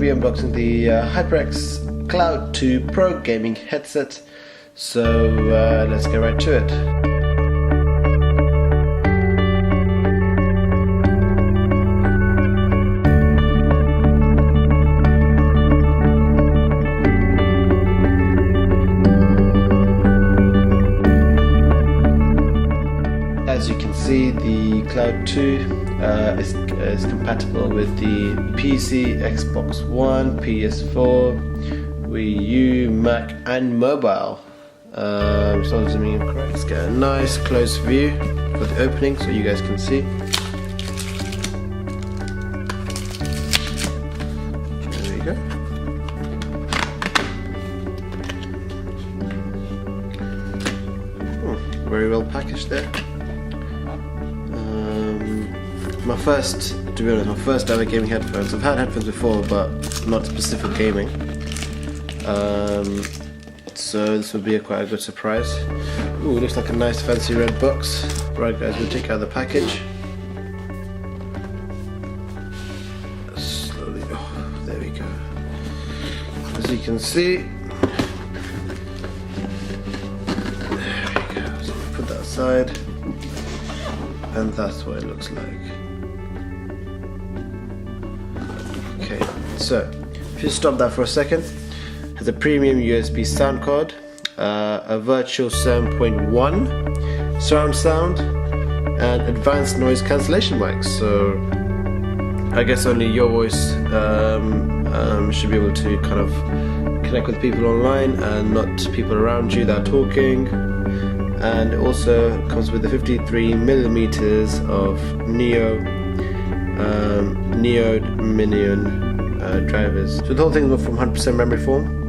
be unboxing the HYPERX Cloud 2 Pro gaming headset. So let's get right to it. As you can see, the Cloud 2 is compatible with the PC, Xbox One, PS4, Wii U, Mac and mobile. So zooming in correct. Let's get a nice close view for the opening so you guys can see. There we go. Very well packaged there. My first ever gaming headphones. I've had headphones before, but not specific gaming. So this would be quite a good surprise. Ooh, looks like a nice fancy red box. Right guys, we'll take out the package. Slowly, oh, there we go. As you can see, there we go. So we'll put that aside, and that's what it looks like. Okay, so if you stop that for a second, it has a premium USB sound card, a virtual 7.1 surround sound, and advanced noise cancellation mics. So I guess only your voice should be able to kind of connect with people online and not people around you that are talking. And it also comes with the 53 millimeters of neodymium drivers. So the whole thing is from 100% memory foam,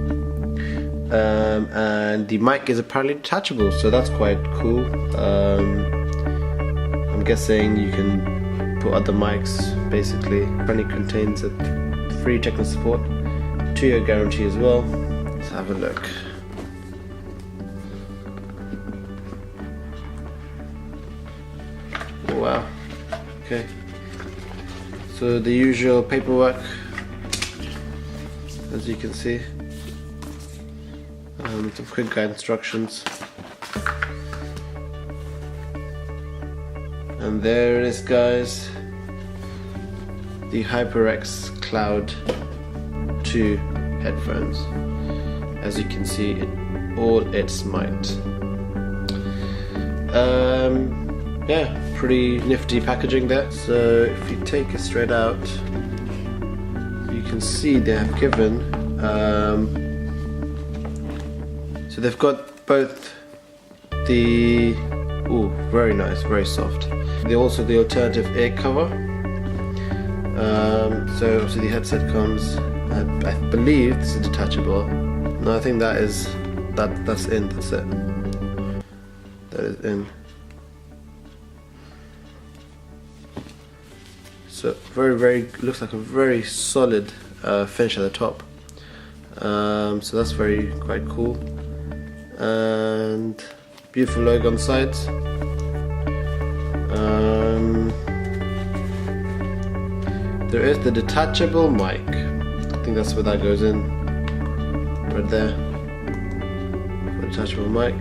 and the mic is apparently detachable, so that's quite cool. I'm guessing you can put other mics. Basically, apparently contains a free technical support, 2-year guarantee as well. Let's have a look. Wow. Okay. So the usual paperwork, as you can see. Some quick guide instructions. And there it is, guys. The HYPERX Cloud 2 headphones. As you can see, in all its might. Yeah, pretty nifty packaging there. So if you take it straight out, you can see they have given so they've got both the very nice, very soft. They also the alternative ear cover. So obviously the headset comes, I believe this is detachable. No, I think that's in, that's it. That is in. So very looks like a very solid finish at the top. So that's quite cool, and beautiful logo on the sides. There is the detachable mic. I think that's where that goes in, right there. For detachable mic.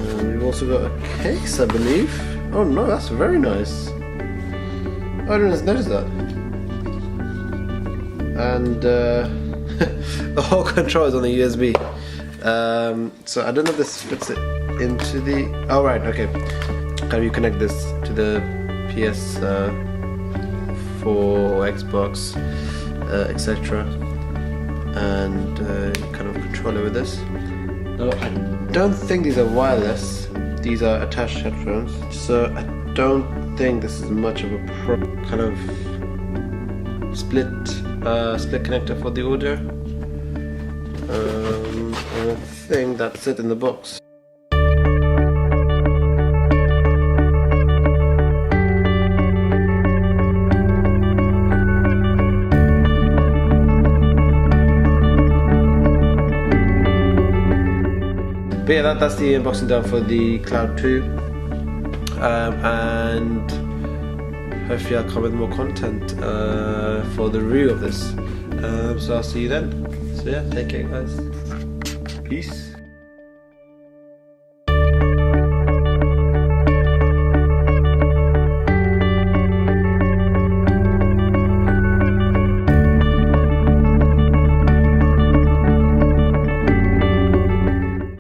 And we've also got a case, I believe. Oh no, that's very nice. I didn't notice that. And the whole control is on the USB. So I don't know if this fits it into the... Oh right, okay. How do you connect this to the PS4 or Xbox, etc. And kind of control it with this. No, I don't think these are wireless. These are attached headphones. So I don't think this is much of a kind of split connector for the audio. And I think that's it in the box. But yeah, that's the unboxing done for the Cloud 2. And hopefully I'll come with more content for the review of this. So I'll see you then. So yeah, take care guys. Peace.